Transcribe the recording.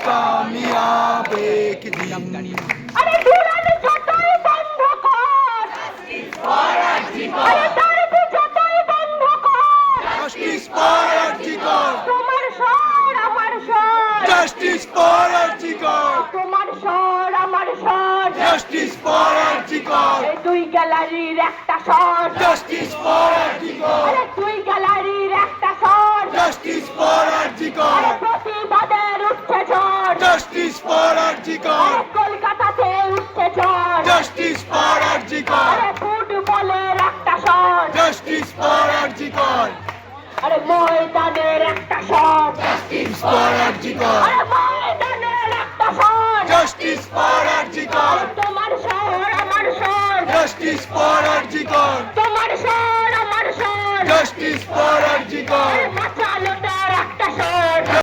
কামিয়াবে একদিন। আরে দুরান যতই বন্ধ কর, আরে দরদ যতই বন্ধ কর, জাস্টিস ফর আরজিকর, তোমার স্বর আমার স্বর, জাস্টিস ফর আরজিকর, তোমার স্বর আমার স্বর, জাস্টিস ফর আরজিকর, এই দুই গ্যালারির একটা স্বর, জাস্টিস ফর আরজিকর, আরে দুই গ্যালারির একটা স্বর, জাস্টিস ফর আরজিকর, আরে প্রতিবাদের উঠছে ঝড়, জাস্টিস ফর আরজিকর, আরে কলকাতাতে উঠছে ঝড়, জাস্টিস ফর আরজিকর, আরে ফুটবলের একটা স্বর, জাস্টিস ফর আরজিকর, আরে ময়দানের একটা স্বর, জাস্টিস ফর আরজিকর, আরে ময়দানের একটা স্বর, জাস্টিস ফর আরজিকর, আরে তোমার স্বর আমার স্বর, জাস্টিস ফর আরজিকর, তোমার স্বর আমার স্বর, জাস্টিস ফর আরজিকর,